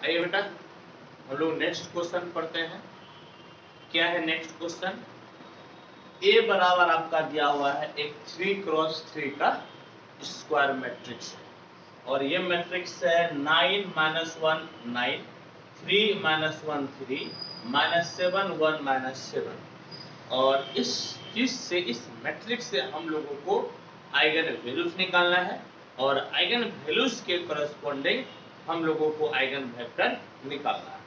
आइए बेटा हम लोग नेक्स्ट क्वेश्चन पढ़ते हैं। क्या है नेक्स्ट क्वेश्चन? ए बराबर आपका दिया हुआ है एक 3x3 का स्क्वायर मैट्रिक्स है और ये मैट्रिक्स है 9 -1 9 3 -1 3 -7 1 -7 और इस चीज से इस मैट्रिक्स से हम लोगों को आइगन वैल्यूज निकालना है और आइगन वैल्यूज के करस्पॉन्डिंग हम लोगों को आइगन वेक्टर निकालना है।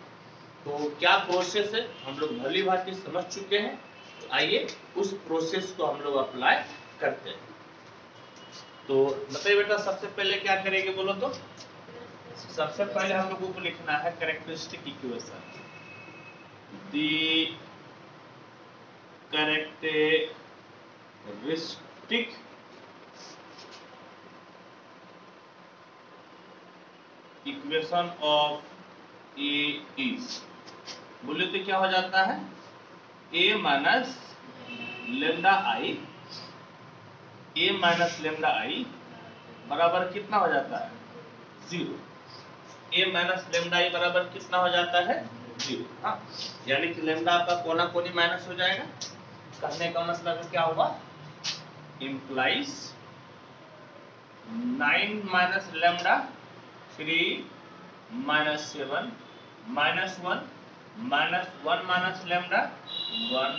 तो क्या प्रोसेस है हम लोग भली भांति समझ चुके हैं। तो आइए उस प्रोसेस को हम लोग अप्लाई करते हैं। तो बताइए बेटा सबसे पहले क्या करेंगे बोलो तो? सबसे पहले हम लोगों को लिखना है characteristic equation. The characteristic equation of A is, बोले तो क्या हो जाता है? A minus lambda I, A minus lambda I बराबर कितना हो जाता है? 0। ए माइनस लेमडा आई बराबर कितना हो जाता है? 0। हाँ, यानी कि लेमडा आपका कोना कोनी माइनस हो जाएगा। कहने का मतलब क्या होगा? Implies 9 minus lambda 3 minus 7 minus 1 minus 1 minus lambda 1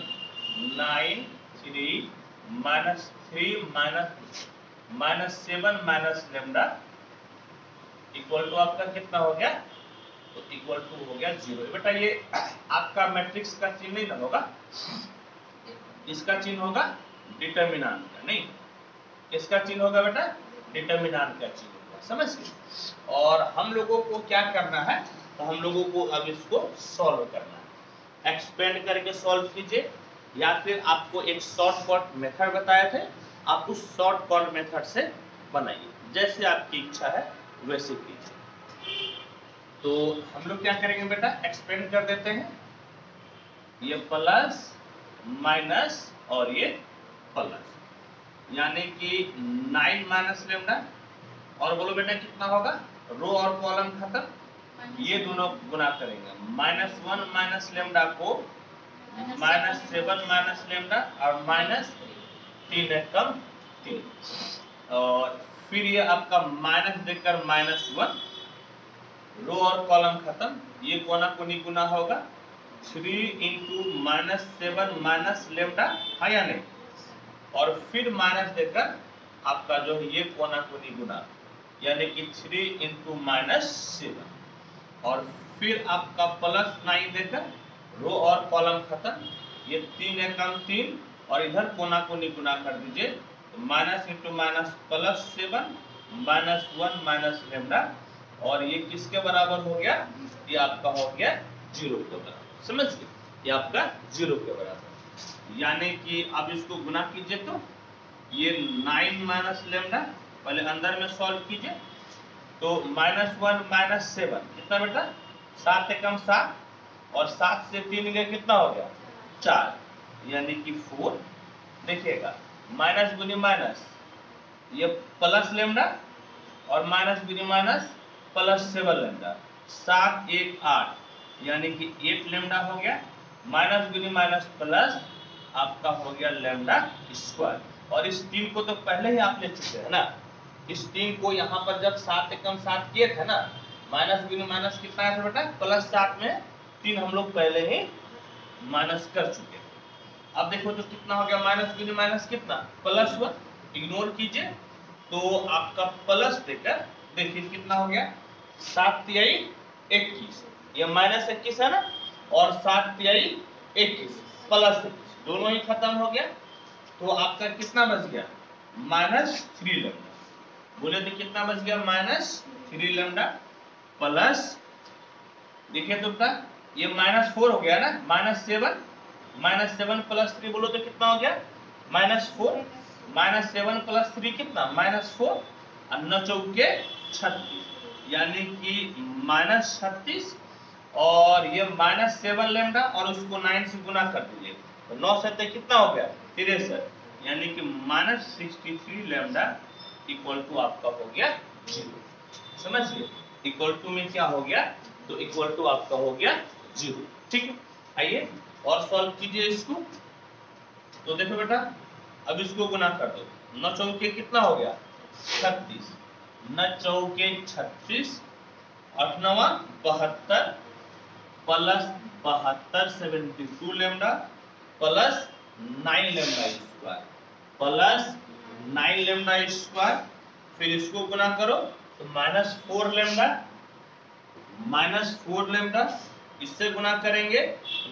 9 3 minus 3 minus 7 minus lambda equal to आपका कितना हो गया? तो इक्वल टू हो गया 0। बेटा ये आपका मैट्रिक्स का चिन्ह नहीं ना होगा, इसका चिन्ह होगा डिटर्मिनेंट का, नहीं इसका चिन्ह होगा बेटा डिटर्मिनेंट का चिन्ह होगा, समझ गए? और हम लोगों को क्या करना है? तो हम लोगों को अब इसको सॉल्व करना है। एक्सपेंड करके सॉल्व कीजिए या फिर आपको एक शॉर्टकट मेथड बताए थे, आप उस शॉर्टकट मेथड से बनाइए, जैसे आपकी इच्छा है वैसे कीजिए। तो हम लोग क्या करेंगे बेटा? एक्सपेंड कर देते हैं, ये प्लस माइनस और ये प्लस, यानी कि 9 माइनस लेमडा और बोलो बेटा कितना होगा? रो और कॉलम खत्म, ये दोनों गुना करेंगे। -1 माइनस लेमडा को -7 माइनस लेमडा और -3 है कम 3 और फिर ये आपका माइनस देकर -1, रो और कॉलम खत्म, ये कोना कोनी गुना होगा 3 इंटू -7 माइनस लेमडा, हाँ या नहीं? और फिर माइनस देकर आपका जो है ये कोना कोनी गुना, यानी कि 3 इंटू -7 और फिर आपका प्लस 9 देकर रो और कॉलम खत्म, ये 3 एकम 3 और इधर कोना कोनी गुना कर दीजिए, तो minus into minus plus 7 -1 minus lambda और ये किसके बराबर हो गया? ये आपका हो गया 0 के बराबर, समझ गए? ये आपका 0 के बराबर, यानी कि अब इसको गुना कीजिए तो ये 9 माइनस लेमडा, पहले अंदर में सॉल्व कीजिए, तो -1 -7 कितना बेटा? 7 एकम 7 और 7 से 3 गए कितना हो गया? 4, यानी कि 4। देखिएगा माइनस गुनी माइनस, ये प्लस लेमडा और माइनस गुनी माइनस प्लस 7 लेमडा, 7 1 8, यानी कि 8 लेमडा हो गया, माइनस गुनी माइनस प्लस आपका हो गया लेमडा स्क्वायर। और इस 3 को तो पहले ही आप ले चुके हैं ना, इस 3 को यहाँ पर जब 7 एकम 7 किए थे ना, माइनस गुनी माइनस कितना है बेटा? प्लस 7 में 3 हम लोग पहले ही माइनस कर चुके हैं। अब देखो तो कितना हो गया? माइनस गुनी माइनस कितना? प्लस 1, इग्नोर कीजिए, तो आपका प्लस देकर देखिए कितना हो गया? 7 तिहाई 21, ये -21 है ना, और 7 तिहाई 21 प्लस 21 दोनों ही खत्म हो गया, तो आपका कितना बच गया? -3 लेमडा। बोले तो कितना बच गया? -3 लेमडा प्लस, देखिए तो बेटा ये -4 हो गया ना, -7 प्लस 3 बोलो तो कितना हो गया? -4, -7 प्लस 3 कितना? -4 और 9 चौके 36, यानी कि -36 और ये -7 लेमडा और उसको 9 से गुना कर दीजिए, तो 9 से कितना हो गया? 63, यानी कि -63 लेमडा इक्वल टू आपका हो गया 0, समझ गए? इक्वल टू में क्या हो गया? तो इक्वल टू आपका हो गया 0। ठीक है, आइए और सॉल्व कीजिए इसको। तो देखो बेटा, अब इसको गुना कर दो। 9 चौके कितना हो गया 36, 9 चौके 36, 8 9 72 plus 72 72 lambda plus 9 lambda square plus 9 lambda square, फिर इसको गुना करो तो -4 लेमडा -4 लेमडा, इससे गुना करेंगे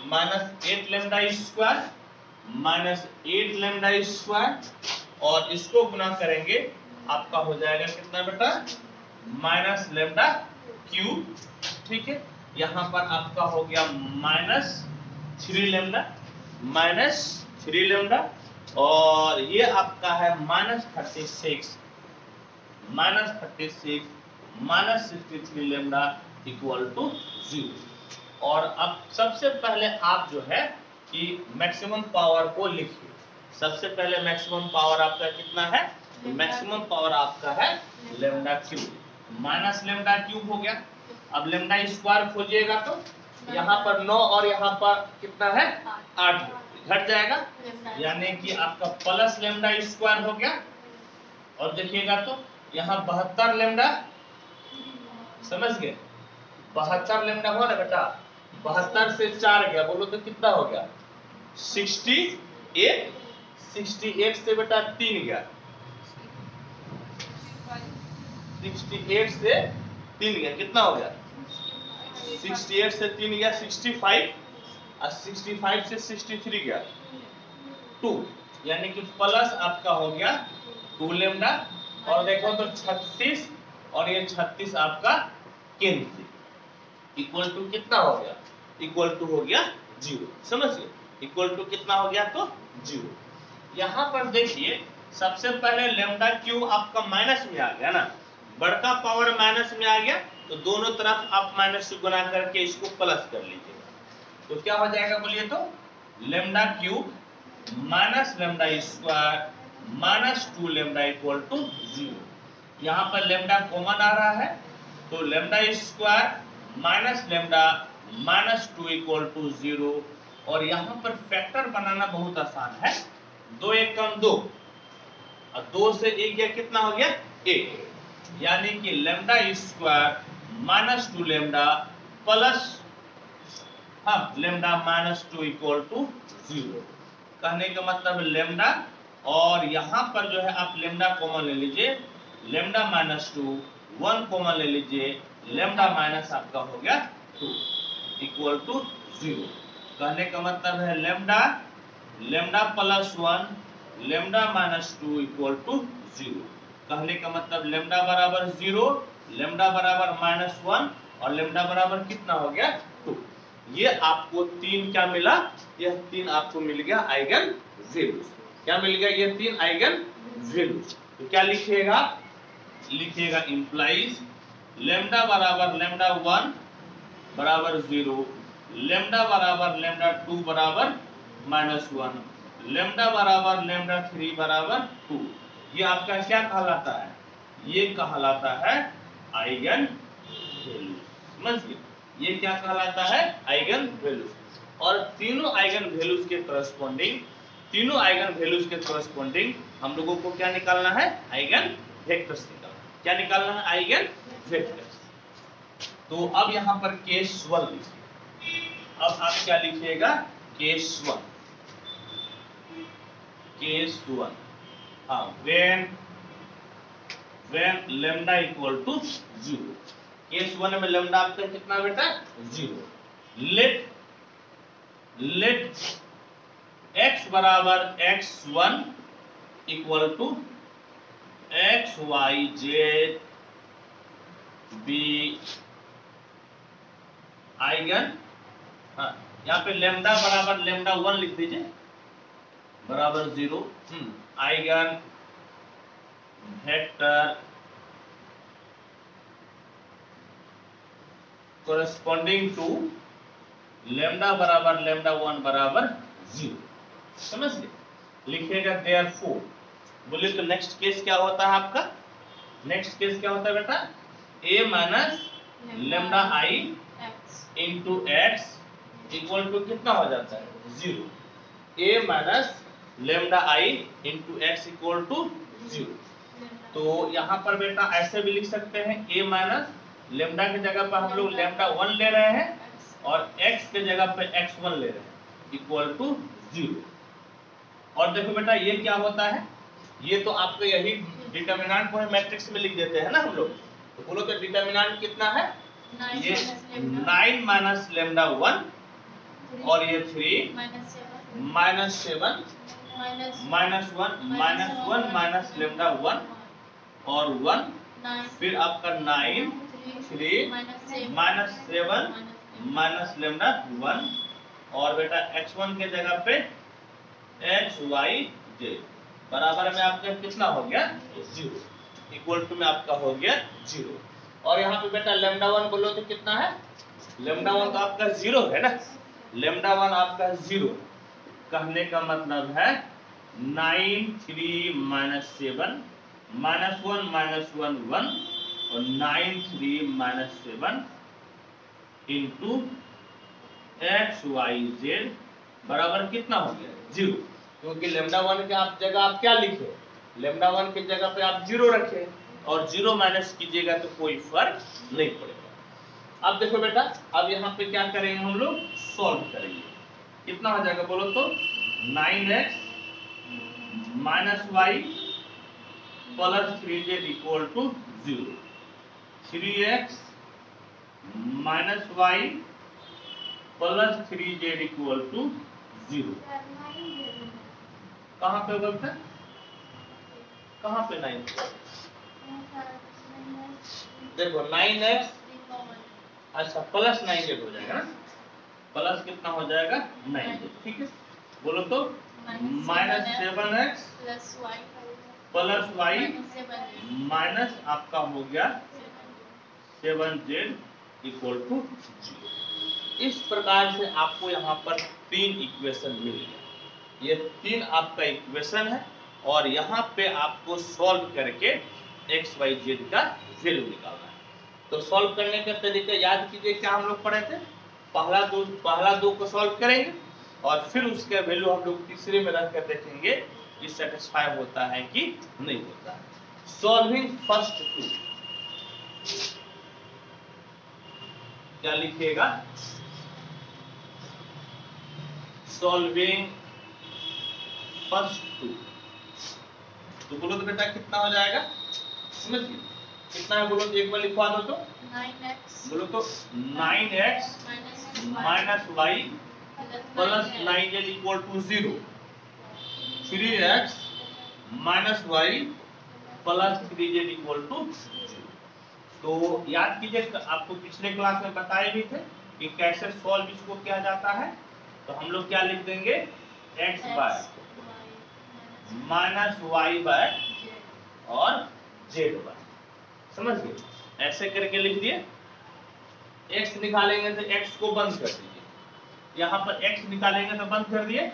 -8 लेमडा स्क्वायर -8 लेमडा स्क्वायर, और इसको गुना करेंगे आपका हो जाएगा कितना बेटा -लेमडा क्यूब। ठीक है, यहाँ पर आपका हो गया -3 लेमडा -3 लेमडा, और ये आपका है -36 -63 लेमडा इक्वल टू 0। और अब सबसे पहले आप जो है कि मैक्सिमम पावर को लिखिए। सबसे पहले मैक्सिमम पावर आपका कितना है, मैक्सिमम पावर आपका है lambda cube, minus lambda cube हो गया। अब लेमडा स्क्वायर खोजिएगा तो यहाँ पर 9 और यहाँ पर कितना है 8 घट जाएगा, यानी कि आपका प्लस लेमडा स्क्वायर हो गया। और देखिएगा तो यहाँ 72 लेमडा, समझ गए 72 लेमडा हुआ ना बेटा, 72 से 4 गया, बोलो तो कितना हो गया 68, 68 से बेटा 3 गया, 68 से 3 गया, कितना हो गया 68 से 3 गया 65, और 65 से 63 गया 2, यानी कि प्लस आपका हो गया 2 लेमडा। और देखो तो 36 और ये 36 आपका कैंसिल, इक्वल टू कितना हो गया, इक्वल टू हो गया 0। समझिए, इक्वल टू कितना हो गया तो 0। यहाँ पर देखिए सबसे पहले लेमडा क्यूब आपका माइनस में आ गया ना, बड़का पावर माइनस में आ गया, तो दोनों तरफ आप माइनस से गुना करके इसको प्लस कर लीजिएगा। तो क्या हो जाएगा बोलिए तो lambda cube minus lambda square -2 lambda equal to 0। यहाँ पर लेमडा कॉमन आ रहा है, तो lambda square minus lambda -2 equal to 0। और यहाँ पर फैक्टर बनाना बहुत आसान है, 2 1 कम 2, और 2 से 1 गया कितना हो गया 1, यानी कि lambda square -2 lambda plus lambda -2 equal to 0। कहने का मतलब लेमडा, और यहाँ पर जो है आप लेमडा कॉमन ले लीजिए, लेमडा -2 1 कॉमन ले लीजिए, लेमडा माइनस आपका हो गया 2 इक्वल टू 0। कहने का मतलब है lambda plus 1 lambda -2 equal to 0। कहने का मतलब लेमडा बराबर 0, लेमडा बराबर -1 और लेमडा बराबर कितना हो गया 2। ये आपको 3 क्या मिला, यह 3 आपको मिल गया आइगन वैल्यूज। क्या मिल गया, ये 3 आइगन वैल्यूज। तो क्या लिखिएगा, लिखिएगा इंप्लाइज लेमडा बराबर लेमडा 1 बराबर 0, लेमडा बराबर लेमडा 2 बराबर -1, लेमडा बराबर लेमडा 3 बराबर 2। ये आपका क्या कहलाता है, ये कहलाता है आइगन वैल्यूज। समझिए, ये क्या कहलाता है आइगन वैल्यूज। और तीनों आइगन वैल्यूज के करस्पॉन्डिंग, तीनों आइगन वैल्यूज के करस्पॉन्डिंग हम लोगों को क्या निकालना है, आइगन वेक्टर्स निकालना। क्या निकालना है, आइगन वेक्टर्स। तो अब यहाँ पर केस 1 लिखिए। अब आप क्या लिखिएगा, केस 1, केस 1, हाँ, when lambda equal to 0। Case 1 में लेमडा आपका कितना बेटा 0। लेट x बराबर x1 equal to x y z be eigen, हाँ, यहाँ पे लेमडा बराबर लेमडा 1 लिख दीजिए बराबर 0, eigen vector corresponding to lambda बराबर लेमडा 1 बराबर 0। समझ गए, लिखिएगा therefore। बोलिए तो नेक्स्ट केस क्या होता है आपका, नेक्स्ट केस क्या होता है बेटा, a minus lambda i into x equal to कितना हो जाता है 0। A minus lambda I into x equal to 0। तो यहाँ पर बेटा ऐसे भी लिख सकते हैं ए माइनस लेमडा की जगह पर हम लोग लेमडा 1 ले रहे हैं और एक्स के जगह पे x1 ले रहे हैं इक्वल टू 0। और देखो बेटा ये क्या होता है, ये तो आपको यही डिटर्मिनेंट को मैट्रिक्स में लिख देते हैं ना हम लोग। तो बोलो तो डिटर्मिनेंट कितना है, ये 9 माइनस लेमडा 1 और ये 3 माइनस 7 माइनस 1 माइनस लेमडा 1 और 1 फिर आपका 9 3 माइनस 7 माइनस लेमडा 1 और बेटा x1 के जगह पे एक्स वाई जेड बराबर में आपका कितना हो गया 0 इक्वल टू में आपका हो गया 0। और यहाँ पे बेटा लेमडा 1 बोलो तो कितना है, लेमडा 1 तो आपका 0 है ना, लेमडा 1 आपका 0 कहने का मतलब है 9 3 माइनस 7 माइनस 1 1 और 9 3 minus 7 into x y z बराबर कितना हो गया 0। क्योंकि लेमडा 1 के आप जगह आप क्या लिखे, लेमडा 1 की जगह पे आप 0 रखे और 0 माइनस कीजिएगा तो कोई फर्क नहीं पड़ेगा। अब देखो बेटा अब यहाँ पे क्या करेंगे हम लोग सॉल्व करेंगे, कितना हो जाएगा बोलो तो 9x minus y plus 3z equal to 0, 3x minus y plus 3z equal to 0। कहाँ पे गलत है, कहाँ पे 9 देखो 9x अच्छा प्लस 9z हो जाएगा ना, प्लस कितना हो जाएगा 9z, ठीक है। बोलो तो minus 7x plus Y minus आपका हो गया 7z इक्वल टू 0। इस प्रकार से आपको यहाँ पर 3 इक्वेशन मिल गया, ये 3 आपका इक्वेशन है और यहाँ पे आपको सॉल्व करके x y z का वैल्यू निकालना है। तो सॉल्व करने का तरीका याद कीजिए, क्या हम लोग पढ़े थे, पहला दो को सॉल्व करेंगे और फिर उसके वैल्यू हम लोग तीसरे में रख कर देखेंगे कि सेटिस्फाई होता है कि नहीं होता है। सॉल्विंग फर्स्ट टू क्या लिखिएगा, सॉल्विंग फर्स्ट टू, तो बोलो तो बेटा कितना हो जाएगा, समझिए कितना है बोलो तो एक बार लिखवा दो तो 9x बोलो तो 9x minus y plus 9z equal to 0, 3x minus y plus 3z equal to 0। तो याद कीजिए आपको पिछले क्लास में बताए भी थे कि कैसे सॉल्व इसको किया जाता है। तो हम लोग क्या लिख देंगे x by minus y by और z बाय, समझ गए, ऐसे करके लिख दिए। x निकालेंगे तो x को बंद कर दीजिए, यहाँ पर x निकालेंगे तो बंद कर दिए,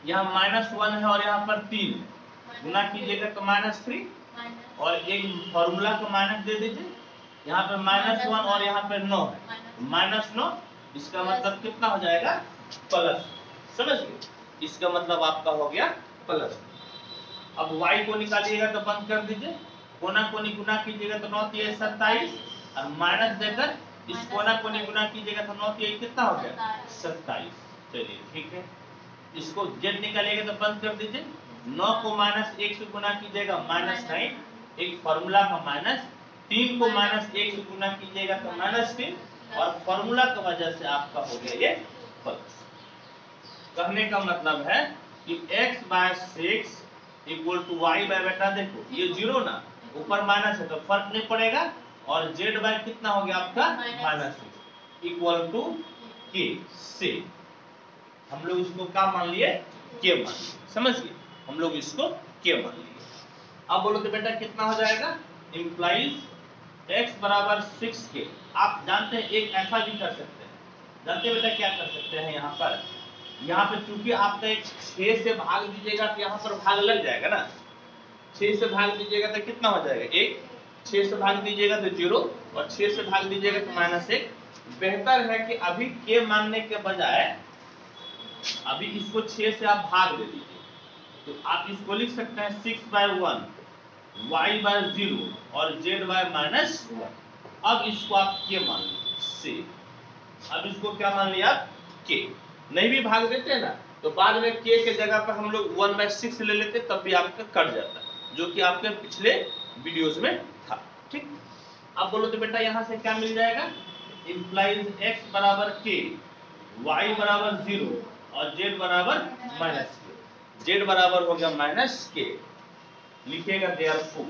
यहाँ -1 है और यहाँ पर 3 गुना कीजिएगा तो -3 और एक फॉर्मूला को माइनस दे दीजिए, यहाँ पर -1 और यहाँ पर 9 है -9, इसका मतलब कितना हो जाएगा प्लस, समझ गए, इसका मतलब आपका हो गया प्लस। अब y को निकालिएगा तो बंद कर दीजिए, कोना कोनी गुना कीजिएगा तो 9 3 27 और माइनस देकर इस कोना कोनी गुना कीजिएगा तो 9 3 कितना हो गया 27। चलिए ठीक है, इसको z निकालिएगा तो बंद कर दीजिए, 9 को -1 से गुना कीजिएगा -9, एक फार्मूला का माइनस, 3 को -1 से गुना कीजिएगा तो -3 और फार्मूला की वजह से आपका हो गया ये प्लस। कहने का मतलब है कि x by 6 equal to y by बेटा देखो ये 0 ना, ऊपर माइनस है तो फर्क नहीं पड़ेगा और z बाय कितना हो गया आपका -6 इक्वल टू k से हम लोग इसको क्या मान लिए k मान लिए, समझिए हम लोग इसको k मान लिए। अब बोलो तो बेटा कितना हो जाएगा, इंप्लाइज x बराबर 6k। आप जानते हैं एक ऐसा भी कर सकते हैं, जानते हैं बेटा क्या कर सकते हैं, यहाँ पे चूंकि आपका एक 6 से भाग दीजिएगा तो यहाँ पर भाग लग जाएगा ना, 6 से भाग दीजिएगा तो कितना हो जाएगा 1, 6 से भाग दीजिएगा तो 0 और 6 से भाग दीजिएगा तो -1, बेहतर है कि अभी के मानने के बजाय अभी इसको 6 से आप भाग दे दीजिए। तो आप इसको लिख सकते हैं 6/1 y बाय 0 और z बाय -1। अब इसको आप के मान लीजिए से। अब इसको क्या मान लिया के। नहीं भी भाग देते हैं ना तो बाद में के के जगह पर हम लोग 1/6 ले लेते, तब भी आपका कट जाता है, जो कि आपके पिछले वीडियोस में था। ठीक, अब बोलो तो बेटा यहां से क्या मिल जाएगा, इंप्लाइज x बराबर k, y बराबर 0 और z बराबर -k। z बराबर हो गया -k। लिखिएगा देयरफॉर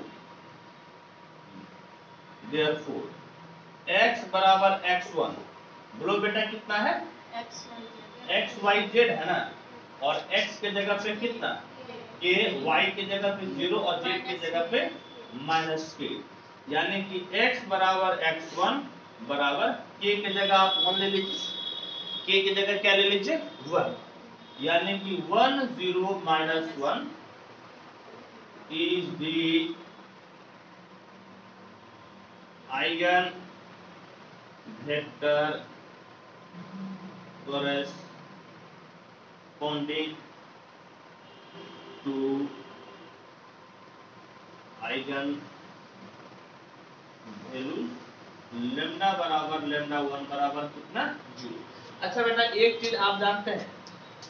x बराबर x1। बोलो बेटा कितना है, x y z है ना, और x के जगह पे कितना k, y के जगह पे 0 और z के जगह पे -k। यानी कि x बराबर x1 बराबर k के जगह आप 1 ले लीजिए, k की जगह क्या ले लीजिए 1, यानी कि 1 0 -1 is the eigen vector corresponding to eigen value lambda बराबर lambda 1 बराबर कितना 0। अच्छा बेटा एक चीज आप जानते हैं,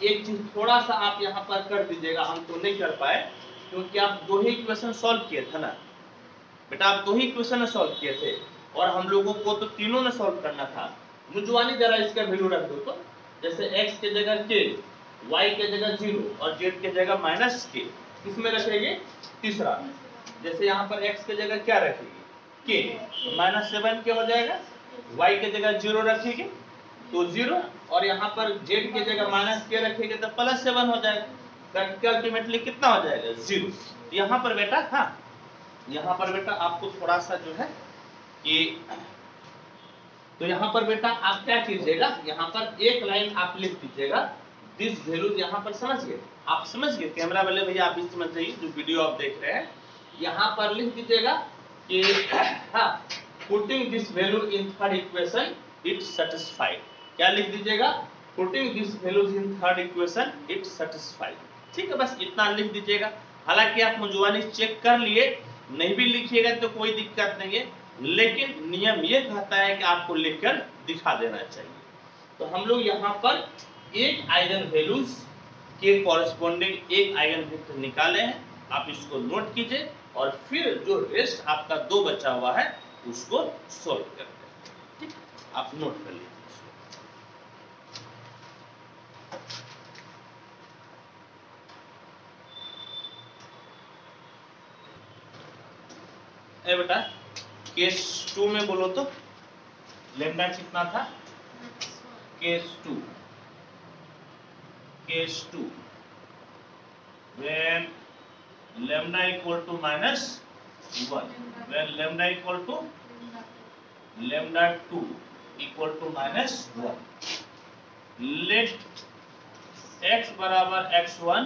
एक चीज थोड़ा सा आप यहाँ पर कर दीजिएगा, हम तो नहीं कर पाए क्योंकि आप दो ही इक्वेशन सॉल्व किए थे ना बेटा, आप दो ही इक्वेशन सॉल्व किए थे और हम लोगों को तो तीनों में सॉल्व करना था। मुझवानी जरा इसका वैल्यू रख दो तो, जैसे x के जगह k, y के जगह 0 और z के जगह -k, किसमें रखेंगे तीसरा में। जैसे यहाँ पर x के जगह क्या रखेंगे k, तो -7k हो जाएगा, y के जगह 0 रखेंगे तो 0 और यहाँ पर z के जगह -k रखेंगे तो +7 हो जाएगा, तो अल्टीमेटली कितना हो जाएगा 0। यहाँ पर बेटा हाँ, यहाँ पर बेटा आपको थोड़ा सा जो है कि तो यहाँ पर बेटा आप क्या कीजिएगा, यहाँ पर एक लाइन आप लिख दीजिएगा दिस वैल्यू। यहाँ पर समझ गए, आप समझ गए, कैमरा वाले भैया आप भी समझ जाइए जो वीडियो आप देख रहे हैं। यहाँ पर लिख दीजिएगा कि हाँ, putting this value in third equation it satisfied. क्या लिख दीजिएगा, putting this values in third equation it satisfied. ठीक है, बस इतना लिख दीजिएगा। हालांकि आप मुझवानी चेक कर लिए, नहीं भी लिखिएगा तो कोई दिक्कत नहीं है, लेकिन नियम ये कहता है कि आपको लिखकर दिखा देना चाहिए। तो हम लोग यहाँ पर एक आइगन वैल्यूज के कॉरेस्पॉन्डिंग एक आइगन वेक्टर निकाले हैं, आप इसको नोट कीजिए और फिर जो रेस्ट आपका 2 बचा हुआ है उसको सॉल्व करते हैं। ठीक, आप नोट कर लीजिए। ए बेटा केस 2 में बोलो तो लैम्डा कितना था, case 2 when lambda equal to -1, when lambda equal to lambda 2 equal to -1, let x बराबर x1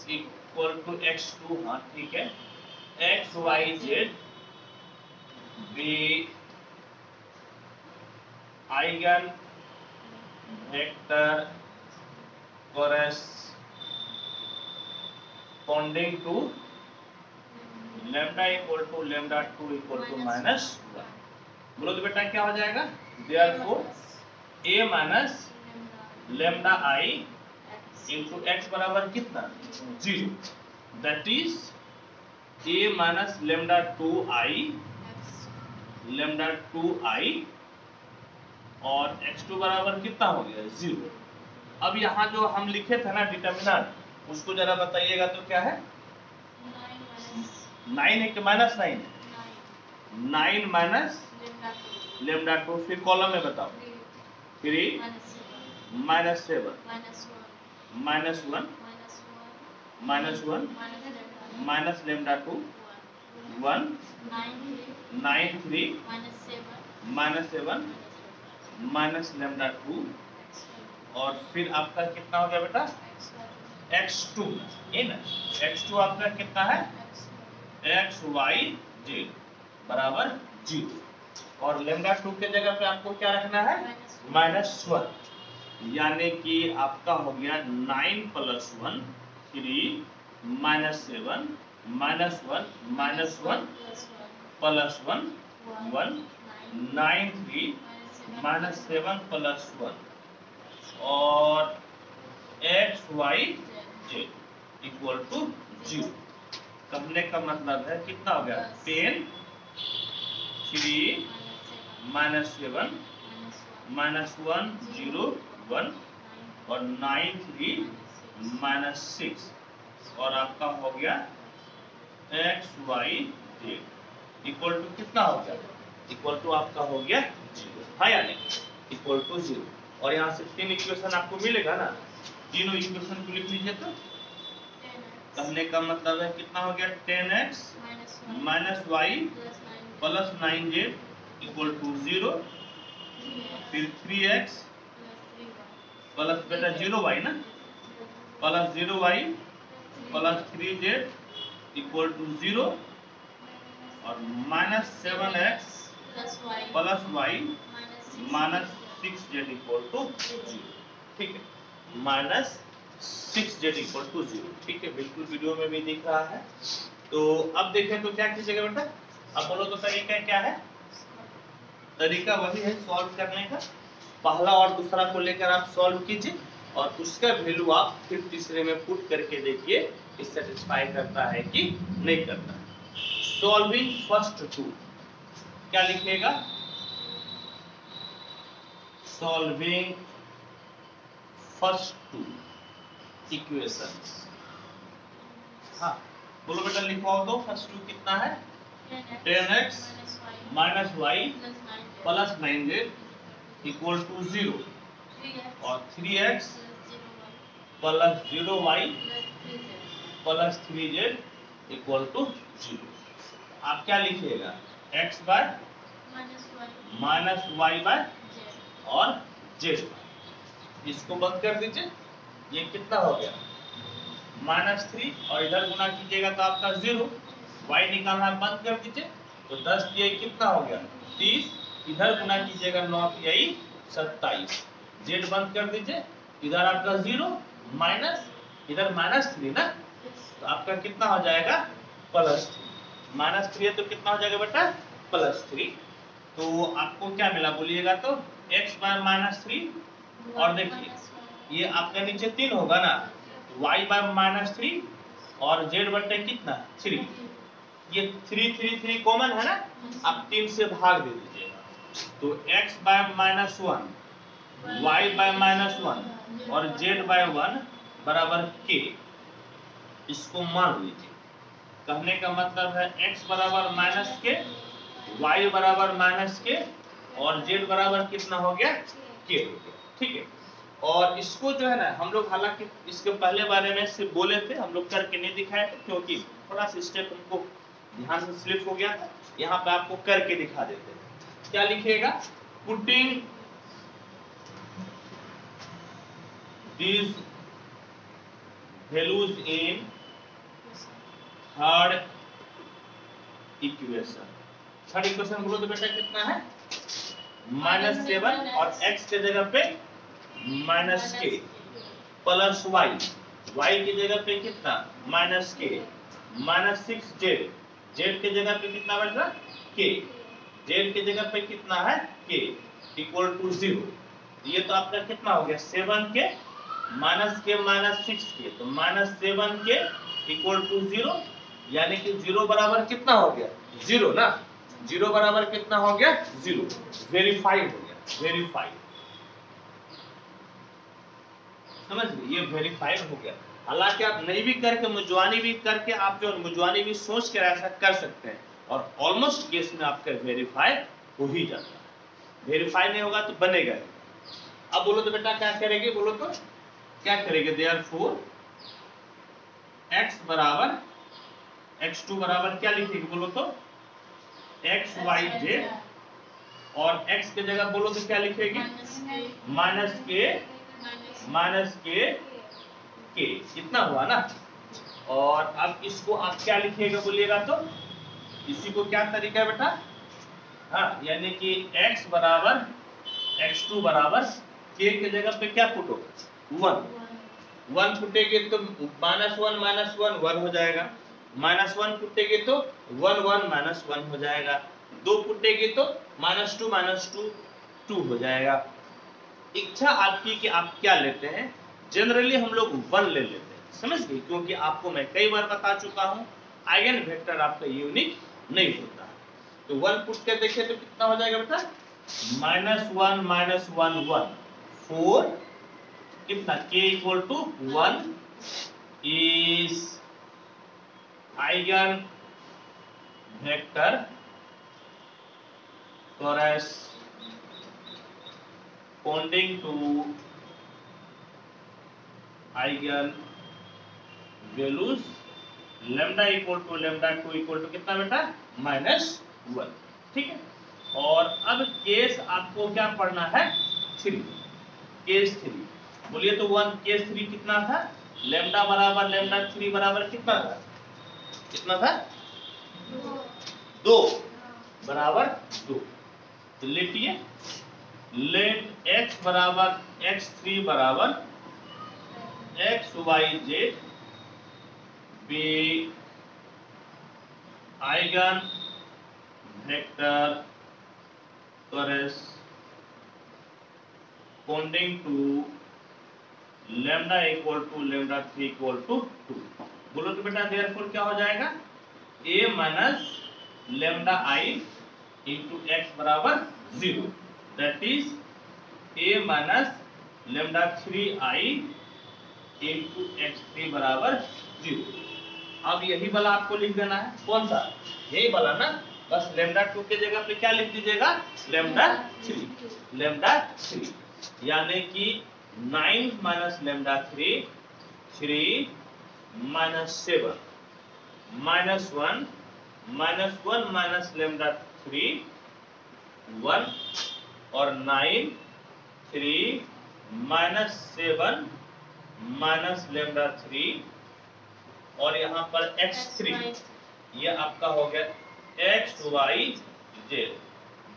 इक्वल टू x2, हाँ ठीक है, x y z be eigen vector corresponding to lambda equal to lambda 2 equal to -1। बोलो तो बेटा क्या हो जाएगा, therefore a minus lambda I into x बराबर कितना 0, that is a minus lambda 2i और x2 बराबर कितना हो गया 0। अब यहाँ जो हम लिखे थे ना डिटर्मिनेंट, उसको जरा बताइएगा तो क्या है, 9 है कि -9, 9 माइनस लेमडा 2, फिर कॉलम में बताओ 3 -7 -1 माइनस लेमडा 2 1 9 3 -7 माइनस लेमडा 2 और फिर आपका कितना हो गया बेटा x2, ये ना x2 आपका कितना है x y z बराबर 0। और लेमडा 2 के जगह पे आपको क्या रखना है, -1, यानी कि आपका हो गया 9 + 1 3 -7 -1 -1 +1 1 9 3 -7 +1 और x y z = 0। कहने का मतलब है कितना हो गया, 10 3 -7 -1 0 1 और 9 3 -6 और आपका हो गया x y z = कितना हो गया, = आपका हो गया 0, हाँ या नहीं, = 0। और यहाँ से 3 इक्वेशन आपको मिलेगा ना, तीनों इक्वेशन को लिख लीजिए। तो कहने का मतलब है कितना हो गया, 10x - y + 9z = 0, फिर 3x प्लस बेटा 0y ना प्लस 0y प्लस 3z = 0 और -7x प्लस y -6z = 0। ठीक है, -6z = 0। ठीक है, बिल्कुल वीडियो में भी दिख रहा है। तो अब देखें तो क्या कीजिएगा बेटा, अब बोलो तो तरीका क्या है, तरीका वही है सॉल्व करने का, पहला और दूसरा को लेकर आप सॉल्व कीजिए और उसका वैल्यू आप फिर तीसरे में पुट करके देखिए कि सेटिस्फाई करता है कि नहीं करता। सॉल्विंग फर्स्ट टू, क्या लिखिएगा, सॉल्विंग फर्स्ट टू इक्वेशंस। हाँ बोलो बेटा, लिखवाओ तो फर्स्ट टू कितना है, 10x - y + 9z = 0 और 3x + 0y + 3z = 0। आप क्या लिखिएगा, x बाय -y बाय और z। इसको बंद कर दीजिए, ये कितना हो गया, -3 और इधर गुना कीजिएगा तो आपका 0, y निकालना बंद कर दीजिए तो 10 ये कितना हो गया 30, इधर गुना कीजिएगा 9 यही 27, z बंद कर दीजिए, इधर आपका 0 माइनस इधर -3 ना, तो आपका कितना हो जाएगा +3, -3 है तो कितना हो जाएगा बेटा +3। तो आपको क्या मिला बोलिएगा तो x बाय -3 और देखिए ये आपका नीचे 3 होगा ना, y बाय -3 और z बटे कितना 3, ये 3 3 3 कॉमन है ना, आप 3 से भाग दे दीजिएगा तो x बाय -1 y बाय -1 और z बाय 1 बराबर k, इसको मान लीजिए। कहने का मतलब है x बराबर -k, y बराबर -k और z बराबर कितना हो गया k हो गया। ठीक है, और इसको जो है ना हम लोग हालांकि इसके पहले बारे में सिर्फ बोले थे, हम लोग करके नहीं दिखाए थे क्योंकि थोड़ा सा स्टेप हमको ध्यान से स्लिप हो गया था, यहाँ पे आपको करके दिखा देते हैं। क्या लिखिएगा, putting these values in third equation. Third equation बोलो तो बेटा कितना है, -7 और x के जगह पे -k प्लस y की जगह पे कितना -k -6z, z के जगह पे कितना बचा k, z के जगह पे कितना है k = 0। ये तो आपका कितना हो गया 7k -6k तो -7k = 0, यानी कि 0 बराबर कितना हो गया 0 ना, 0 बराबर कितना हो गया 0, वेरीफाइड हो गया, वेरीफाइड, समझ गए, ये वेरीफाइड हो गया। हालांकि आप नहीं भी करके मुजवानी भी करके आप जो मुजवानी भी सोच के ऐसा कर सकते हैं और ऑलमोस्ट केस में आपका वेरीफाई हो ही जाता है, वेरीफाई नहीं होगा तो बनेगा। अब बोलो तो बेटा क्या करेंगे, बोलो तो क्या करेंगे, देयरफॉर x बराबर x2 बराबर क्या लिखेंगे बोलो तो x y z और x के जगह बोलो तो क्या लिखेगी -k k, इतना हुआ ना। और अब इसको आप क्या लिखिएगा बोलिएगा तो, इसी को क्या तरीका है बेटा, हाँ, यानी कि x बराबर x2 बराबर k की जगह पे क्या पुट होगा 1 पुटेंगे तो -1 -1 हो जाएगा, -1 पुटेंगे तो 1 -1 हो जाएगा, 2 पुटेंगे तो -2 2 हो जाएगा। इच्छा आपकी कि आप क्या लेते हैं, जनरली हम लोग 1 ले लेते हैं, समझ गए, क्योंकि आपको मैं कई बार बता चुका हूं आइगन वेक्टर आपका यूनिक नहीं होता। तो 1 पुट के देखिए तो कितना हो जाएगा बेटा, -1 -1 1 4, कितना k equal to 1 is eigen vector corresponding to eigen values lambda equal to lambda 2 equal to कितना बेटा -1, ठीक है। और अब केस आपको क्या पढ़ना है 3, केस 3 बोलिए तो 1 केस 3 कितना था, लैम्डा बराबर लैम्डा 3 बराबर कितना था, कितना था 2 बराबर 2। तो लिखिए लेट x बराबर x3 बराबर xyz be eigen vector corresponding to lambda equal to lambda 3 equal to 2। बोलो तो बेटा देयरफॉर क्या हो जाएगा, a minus lambda i into x बराबर 0, that is a minus lambda 3i into x3 बराबर 0। अब यही वाला आपको लिख देना है, कौन सा, यही वाला ना, बस लैम्डा 2 के जगह पे क्या लिख दीजिएगा लैम्डा 3, यानी कि 9 minus lambda 3 minus 7 minus 1 minus lambda 3 1 और 9 3 माइनस 7 माइनस लैम्डा 3 और यहाँ पर x3, ये आपका हो गया xyz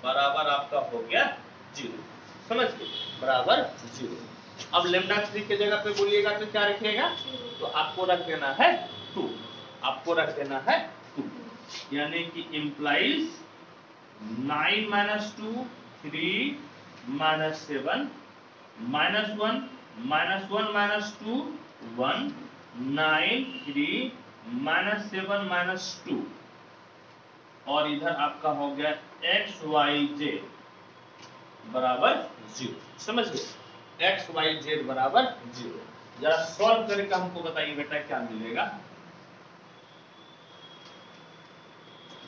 बराबर आपका हो गया 0, समझ गए, बराबर 0। अब लैम्डा 3 के जगह पे बोलिएगा तो क्या रखिएगा, तो आपको रख देना है 2, आपको रख देना है 2, यानी कि implies 9 minus 2 3 minus 7 minus 1 minus 2 1 9 3 minus 7 minus 2 और इधर आपका हो गया xyz बराबर 0, समझ गए, xyz बराबर 0। जरा सॉल्व करके हमको बताइए बेटा क्या मिलेगा,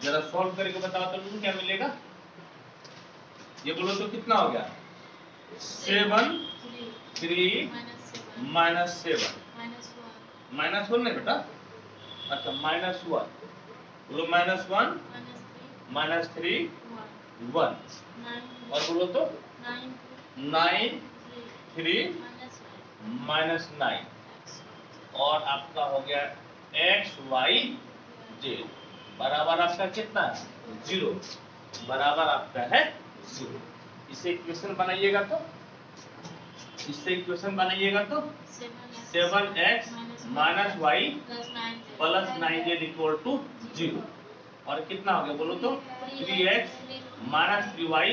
जरा सॉल्व करके बताओ तो क्या मिलेगा, ये बोलो तो कितना हो गया 7 3 माइनस 7 -1 नहीं बेटा, अच्छा -1 बोलो -1 -3 1 और बोलो तो 9 3 -9 और आपका हो गया xyz बराबर आपका कितना है 0, बराबर आपका है 0। इसे इक्वेशन बनाइएगा तो 7x minus y plus 9z equal to 0 और कितना हो गया बोलो तो 3x minus 3y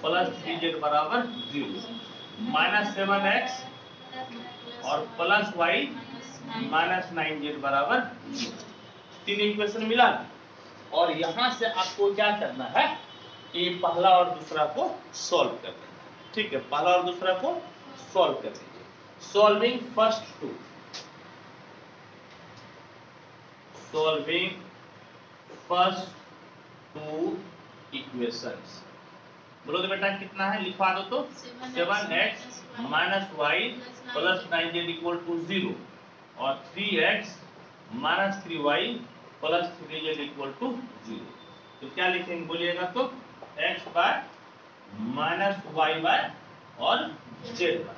plus 3z बराबर 0 माइनस 7x और प्लस y माइनस 9z बराबर 0। 3 इक्वेशन मिला और यहाँ से आपको क्या करना है कि पहला और दूसरा को सॉल्व कर देना, ठीक है, पहला और दूसरा को सॉल्व कर दीजिए। सॉल्विंग फर्स्ट टू इक्वेशंस, बोलो तो बेटा कितना है, लिखवा दो तो 7x minus y plus 9z equal to 0 और 3x minus 3y plus 3z equal to 0। तो क्या लिखेंगे बोलिएगा तो x by minus y by और z बाय,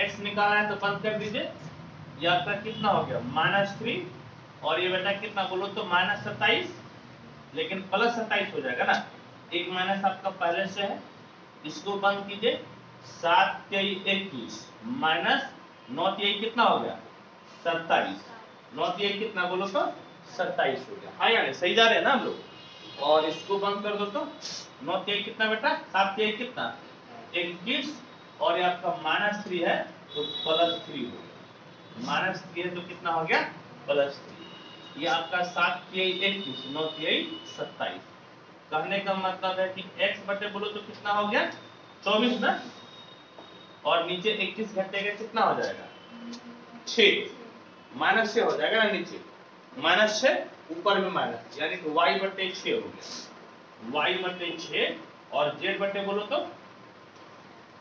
x निकालना है तो बंद कर दीजिए, ये आपका कितना हो गया -3 और ये बेटा कितना बोलो तो -27, लेकिन प्लस 27 हो जाएगा ना, एक माइनस आपका पहले से है, इसको बंद कीजिए। 7 तेई 21 माइनस 9 तेई कितना हो गया 27, 9 तेई कितना बोलो तो 27 हो गया। हाँ यानी सही जा रहे हैं ना हम लोग। और इसको बंद कर दो तो 9 तेई कितना बेटा 7 तेई कितना 21 और ये आपका -3 है तो +3 हो गया। -3 है तो कितना हो गया +3। ये आपका 7 तेई 21 9 तेई 27। कहने का मतलब है कि x बटे बोलो तो कितना हो गया 24 ना, और नीचे 21 घटेगा कितना हो जाएगा 6, -6 हो जाएगा ना, नीचे -6 ऊपर में माइनस, यानी कि y बटे 6 हो गया। y बटे 6 और z बटे बोलो तो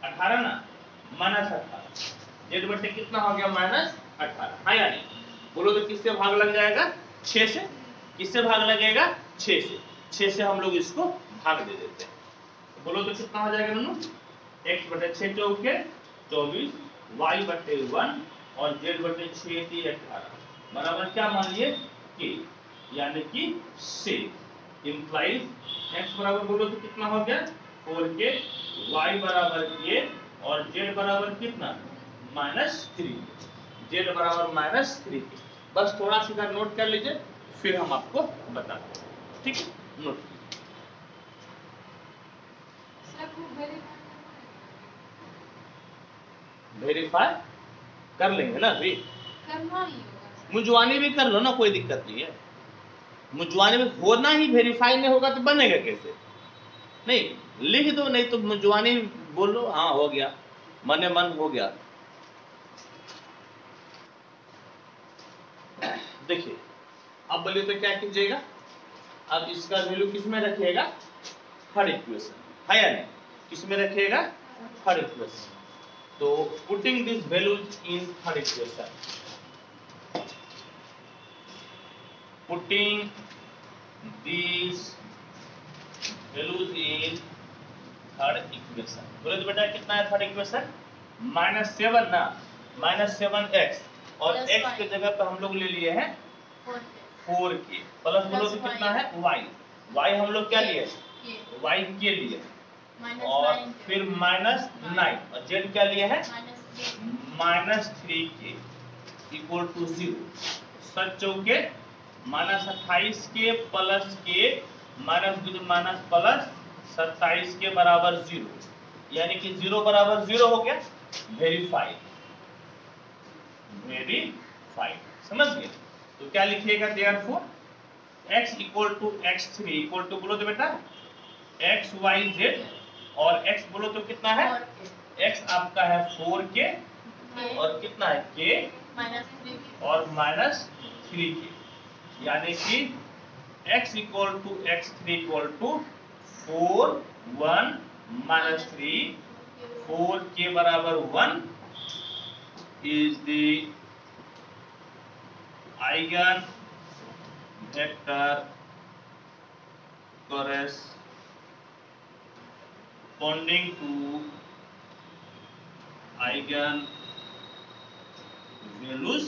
18 ना, -18, z बटे कितना हो गया -18। हाँ यानी बोलो तो किससे भाग लग जाएगा 6 से, किससे भाग लगेगा 6 से, 6 से हम लोग इसको भाग दे देते हैं। बोलो तो कितना हो जाएगा नन्नू x बटे 6 चौके 24, y बटे 1 और z बटे 6 थी 18 बराबर क्या मान लिए k, यानी कि से इंप्लाइज x बराबर बोलो तो कितना हो गया 4k, y बराबर k और z बराबर कितना -3, z बराबर -3। बस थोड़ा सा इधर नोट कर लीजिए फिर हम आपको बताते हैं, ठीक है। नोट वेरीफाई कर लेंगे ना, अभी करना ही होगा। मुंजवानी भी कर लो ना, कोई दिक्कत नहीं है। मुंजवानी में होना ही, वेरीफाई नहीं होगा तो बनेगा कैसे। नहीं लिख दो, नहीं तो मुंजवानी बोलो हाँ हो गया, मने मन हो गया। देखिए अब बोलिए तो क्या कीजिएगा, अब इसका वैल्यू किसमें रखिएगा हर इक्वेशन, है या नहीं, किसमें रखिएगा हर इक्वेशन। तो putting this values in third equation, putting this values in third equation. बोले तो बेटा कितना है थर्ड इक्वेशन -7 ना, -7x और Plus x के y. जगह पे हम लोग ले लिए हैं 4k, प्लस बोलो तो Plus कितना y. है y हम लोग क्या लिए K. y के लिए -9 और फिर -9 और z क्या लिए है -3k इक्वल टू 0। सच चौके -28 के प्लस के माइनस प्लस 27 के बराबर 0, यानी कि 0 बराबर 0 हो गया। वेरीफाइड, वेरीफाइड, समझ गए। तो क्या लिखिएगा therefore x equal to x3 equal to बोलो तो बेटा x y z और x बोलो तो कितना है x आपका है 4k और कितना है k और -3k, यानी कि x equal to x3 equal to 4 1 -3 4k बराबर 1 is the eigen vector corresponding to eigen values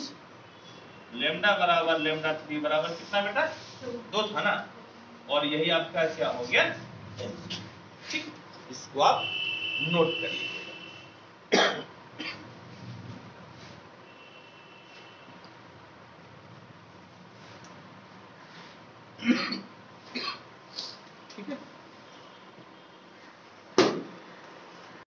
lambda बराबर लेमडा 3 बराबर कितना बेटा 2 था ना, और यही आपका क्या हो गया ठीक, इसको आप नोट कर लीजिएगा।